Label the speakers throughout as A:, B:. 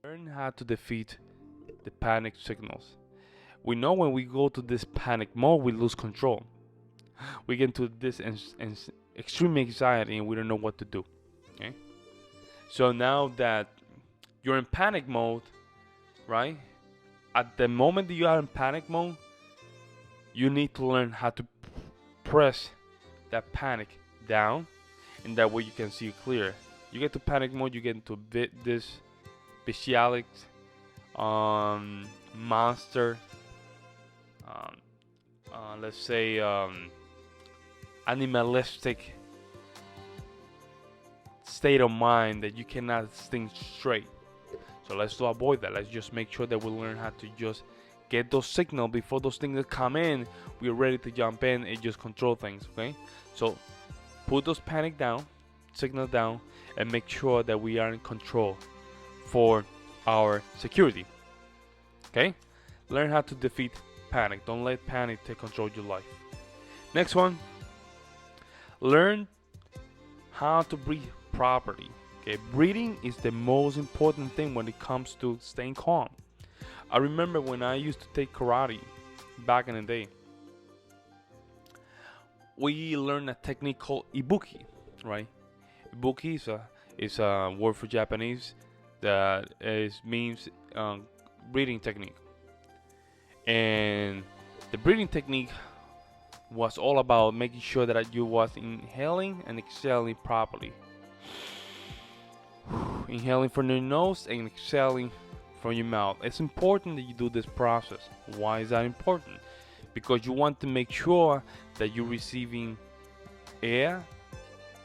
A: Learn how to defeat the panic signals. We know when we go to this panic mode, we lose control. We get into this extreme anxiety and we don't know what to do. Okay? So now that you're in panic mode, right? At the moment that you are in panic mode, you need to learn how to press that panic down, and that way you can see clear. You get to panic mode, you get into this bestialic, monster, um, let's say animalistic state of mind that you cannot think straight. So let's to avoid that. Let's just make sure that we learn how to just get those signals before those things come in. We're ready to jump in and just control things. Okay, so put those panic down, signals down, and make sure that we are in control for our security. Okay, learn how to defeat panic. Don't let panic take control of your life. Next one, learn how to breathe properly. Okay, breathing is the most important thing when it comes to staying calm. I remember when I used to take karate back in the day, we learned a technique called ibuki, right? Ibuki is a word for Japanese that means breathing technique. And the breathing technique was all about making sure that you was inhaling and exhaling properly. Inhaling from your nose and exhaling from your mouth. It's important that you do this process. Why is that important? Because you want to make sure that you're receiving air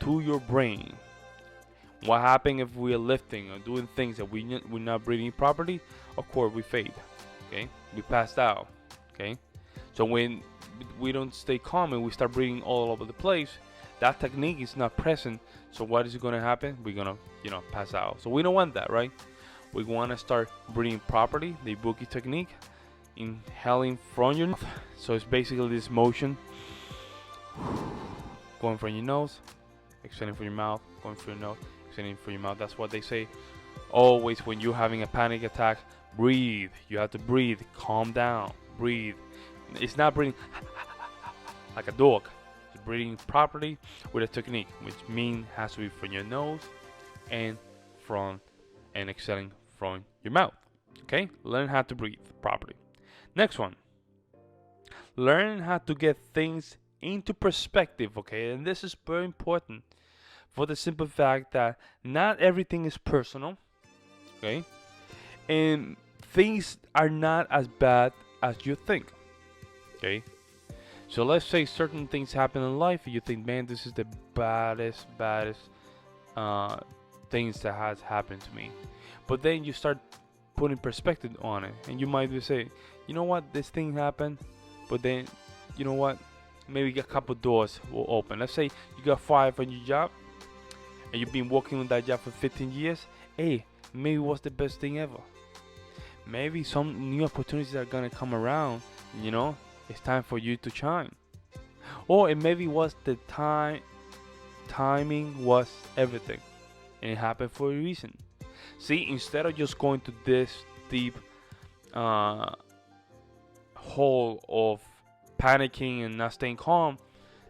A: to your brain. What happens if we are lifting or doing things that we're not breathing properly? Of course, we fade. Okay, we passed out. Okay, so when we don't stay calm and we start breathing all over the place, that technique is not present. So what is going to happen? We're gonna, pass out. So we don't want that, right? We want to start breathing properly. The Ibuki technique, inhaling from your mouth. So it's basically this motion, going from your nose, exhaling from your mouth, going from your nose, exhaling from your mouth. That's what they say. Always when you're having a panic attack, breathe. You have to breathe. Calm down. Breathe. It's not breathing like a dog. It's breathing properly with a technique, which means has to be from your nose and exhaling from your mouth. Okay? Learn how to breathe properly. Next one. Learn how to get things into perspective, okay? And this is very important for the simple fact that not everything is personal, okay? And things are not as bad as you think, okay? So let's say certain things happen in life and you think, man, this is the baddest things that has happened to me. But then you start putting perspective on it, and you might be saying, you know what, this thing happened, but then, you know what, maybe a couple doors will open. Let's say you got fired on your job, and you've been working on that job for 15 years. Hey, maybe it was the best thing ever. Maybe some new opportunities are gonna come around. It's time for you to shine. Or it maybe was the timing was everything, and it happened for a reason. See, instead of just going to this deep hole of panicking and not staying calm,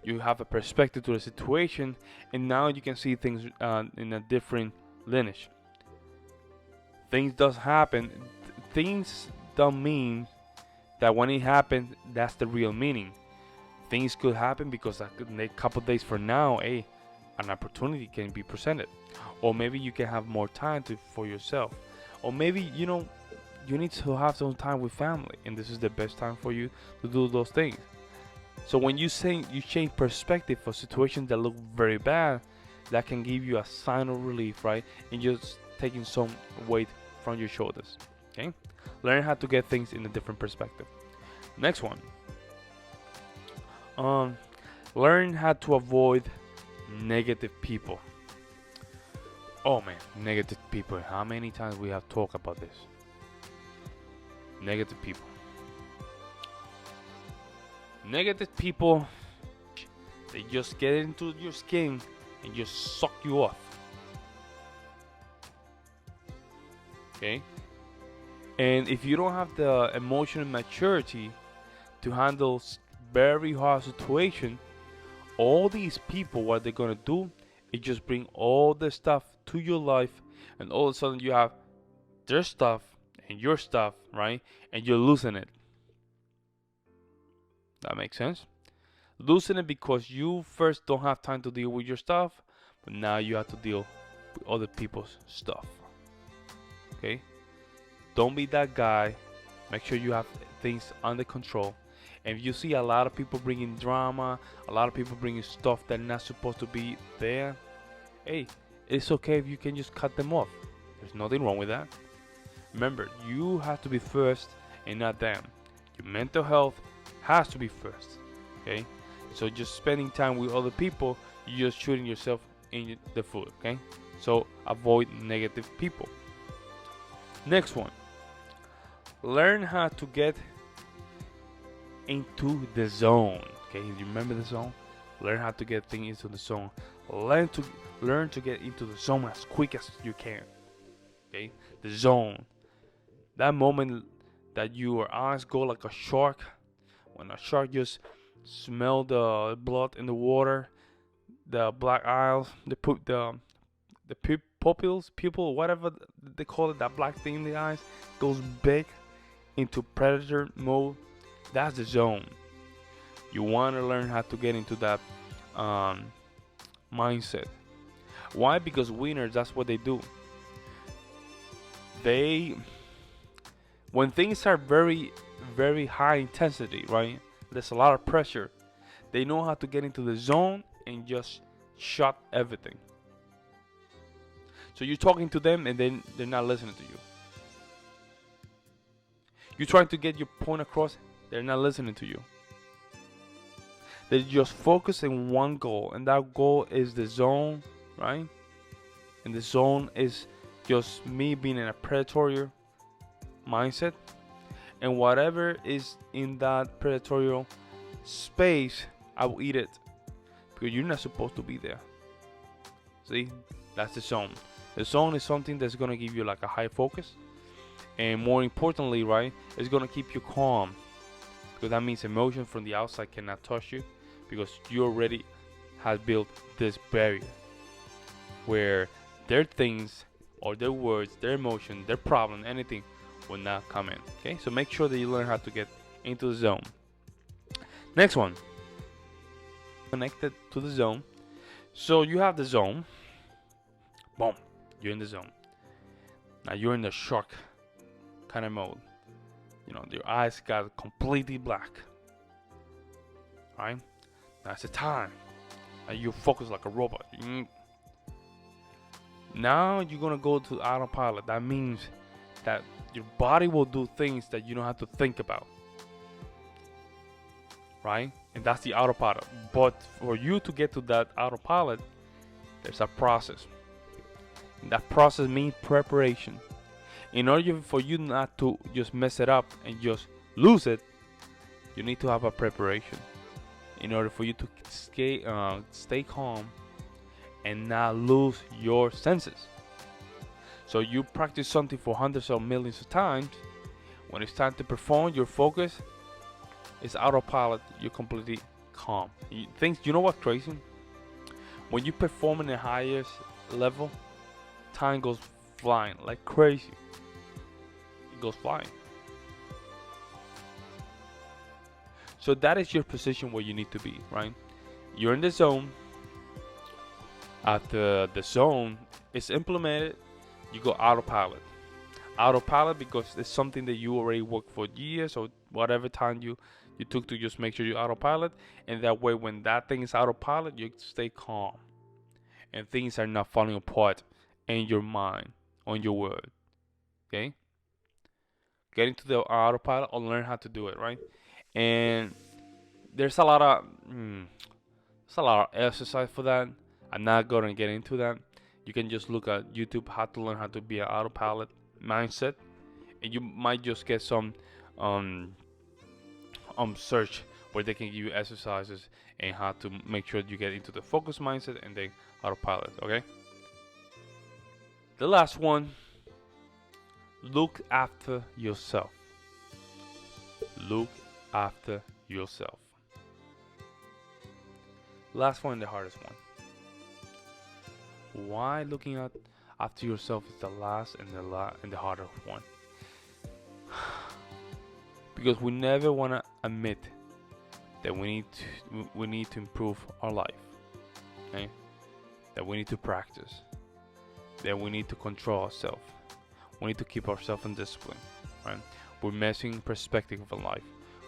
A: you have a perspective to the situation, and now you can see things in a different lineage. Things does happen. Things don't mean that when it happens, that's the real meaning. Things could happen because a couple days from now, an opportunity can be presented, or maybe you can have more time for yourself, or maybe you need to have some time with family, and this is the best time for you to do those things. So when you change perspective for situations that look very bad, that can give you a sign of relief, right? And just taking some weight from your shoulders. Okay, learn how to get things in a different perspective. Next one. Learn how to avoid negative people. Oh man, negative people. How many times we have talked about this? Negative people. Negative people, they just get into your skin and just suck you off. Okay. And if you don't have the emotional maturity to handle very hard situation, all these people, what they're gonna do is just bring all the stuff to your life, and all of a sudden you have their stuff and your stuff, right? And you're losing it. That makes sense? Losing it because you first don't have time to deal with your stuff, but now you have to deal with other people's stuff. Okay? Don't be that guy. Make sure you have things under control. And if you see a lot of people bringing drama, a lot of people bringing stuff that's not supposed to be there, hey, it's okay if you can just cut them off. There's nothing wrong with that. Remember, you have to be first and not them. Your mental health has to be first. Okay? So just spending time with other people, you're just shooting yourself in the foot. Okay? So avoid negative people. Next one. Learn how to get into the zone. Okay, you remember the zone? Learn how to get things into the zone. Learn to get into the zone as quick as you can. Okay, the zone. That moment that your eyes go like a shark, when a shark just smell the blood in the water, the black eyes, the pupil, whatever they call it, that black thing in the eyes goes big into predator mode. That's the zone. You want to learn how to get into that mindset. Why? Because winners, that's what they do. When things are very, very high intensity, right? There's a lot of pressure. They know how to get into the zone and just shut everything. So you're talking to them and then they're not listening to you. You're trying to get your point across, they're not listening to you. They just focus on one goal, and that goal is the zone, right? And the zone is just me being in a predatory mindset, and whatever is in that predatory space, I will eat it because you're not supposed to be there. See, that's the zone. The zone is something that's gonna give you like a high focus, and more importantly, right, it's gonna keep you calm, because that means emotion from the outside cannot touch you, because you already have built this barrier where their things or their words, their emotion, their problem, anything will not come in. Okay, so make sure that you learn how to get into the zone. Next one, connected to the zone. So you have the zone. Boom, you're in the zone. Now you're in the shark kind of mode. You know, your eyes got completely black. Right? That's the time. And you focus like a robot. Now you're gonna go to autopilot. That means that your body will do things that you don't have to think about. Right? And that's the autopilot. But for you to get to that autopilot, there's a process. And that process means preparation. In order for you not to just mess it up and just lose it, you need to have a preparation. In order for you to stay calm and not lose your senses. So you practice something for hundreds of millions of times. When it's time to perform, your focus is autopilot. You're completely calm. You know what's crazy? When you perform in the highest level, time goes flying like crazy. It goes flying. So that is your position where you need to be, right? You're in the zone. After the zone is implemented, you go autopilot. Autopilot because it's something that you already worked for years or whatever time you took to just make sure you autopilot. And that way, when that thing is autopilot, you stay calm. And things are not falling apart in your mind, on your word. Okay? Get into the autopilot or learn how to do it, right? And there's a lot of exercise for that. I'm not gonna get into that. You can just look at YouTube how to learn how to be an autopilot mindset, and you might just get some search where they can give you exercises and how to make sure you get into the focus mindset and then autopilot. Okay. The last one, Look after yourself. Look after yourself. Last one, the hardest one. Why looking after yourself is the last and the harder one? Because we never want to admit that we need to improve our life. Okay? That we need to practice. That we need to control ourselves. We need to keep ourselves in discipline. Right? We're missing perspective of life.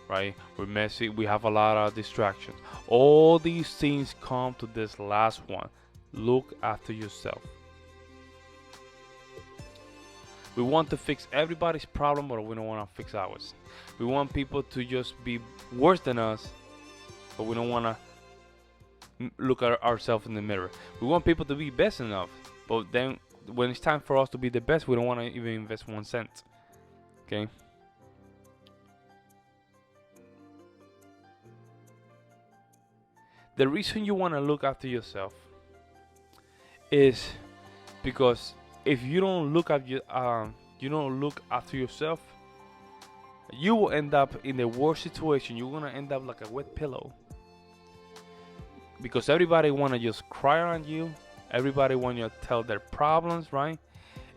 A: Right? We have a lot of distractions. All these things come to this last one. Look after yourself. We want to fix everybody's problem, but we don't want to fix ours. We want people to just be worse than us, but we don't want to look at ourselves in the mirror. We want people to be best enough, but then when it's time for us to be the best, we don't want to even invest 1 cent. Okay? The reason you want to look after yourself is because if you don't look after yourself, you will end up in the worst situation. You're gonna end up like a wet pillow, because everybody wanna just cry on you. Everybody want you to tell their problems, right?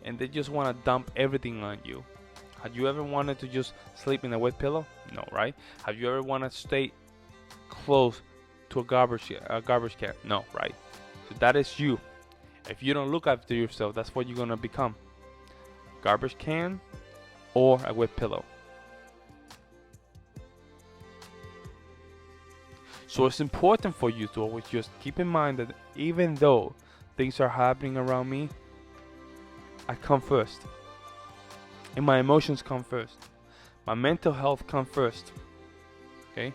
A: And they just wanna dump everything on you. Have you ever wanted to just sleep in a wet pillow? No, right? Have you ever wanted to stay close to a garbage can? No, right? So that is you. If you don't look after yourself, that's what you're gonna become: garbage can or a wet pillow. So it's important for you to always just keep in mind that even though things are happening around me, I come first, and my emotions come first. My mental health comes first. Okay?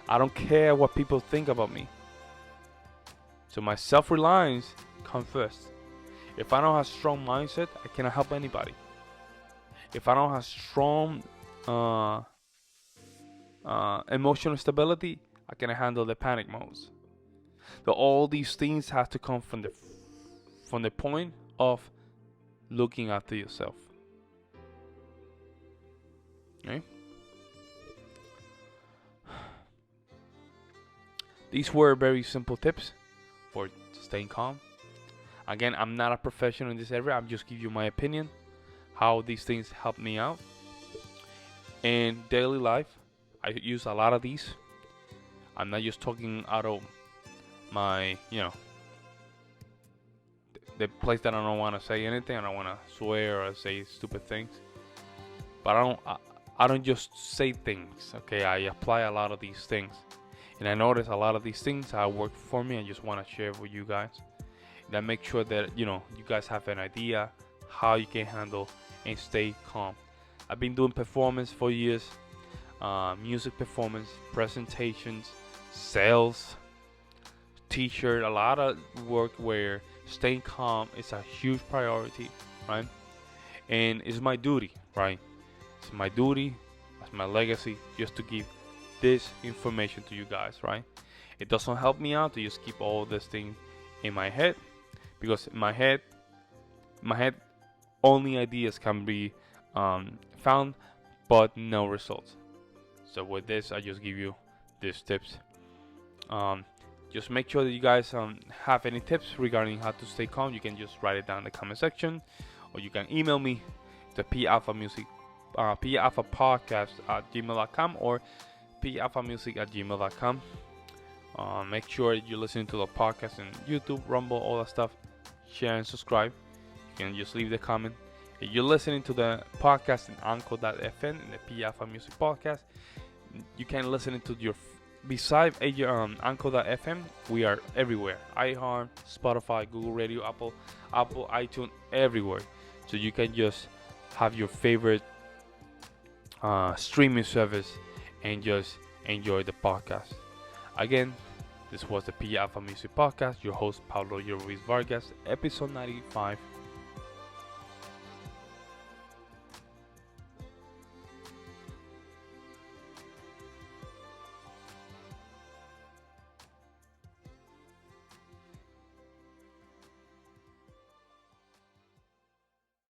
A: I don't care what people think about me. So my self-reliance comes first. If I don't have strong mindset, I cannot help anybody. If I don't have strong emotional stability, I cannot handle the panic modes. So all these things have to come from the point of looking after yourself. Okay? These were very simple tips for staying calm. Again, I'm not a professional in this area. I'm just giving you my opinion, how these things help me out. In daily life, I use a lot of these. I'm not just talking out of my, the place that I don't want to say anything. I don't want to swear or say stupid things. But I don't just say things. Okay, I apply a lot of these things. And I notice a lot of these things have worked for me. I just want to share with you guys. And I make sure that, you guys have an idea how you can handle and stay calm. I've been doing performance for years. Music performance, presentations, sales, t-shirt, a lot of work where staying calm is a huge priority, right? And it's my duty, right? It's my duty, it's my legacy, just to give this information to you guys, right? It doesn't help me out to just keep all this thing in my head, because in my head only ideas can be found, but no results. So with this, I just give you these tips. Just make sure that you guys have any tips regarding how to stay calm. You can just write it down in the comment section, or you can email me to palphamusic@gmail.com or palphamusic@gmail.com. Make sure you're listening to the podcast on YouTube, Rumble, all that stuff. Share and subscribe. You can just leave the comment. If you're listening to the podcast in Anchor.fm in the P Alpha Music Podcast, you can listen to your beside Anchor.fm. We are everywhere: iHeart, Spotify, Google Radio, Apple, iTunes, everywhere. So you can just have your favorite streaming service and just enjoy the podcast. Again, this was the P Alpha Music Podcast. Your host Pablo, Ruiz, Vargas, episode 95.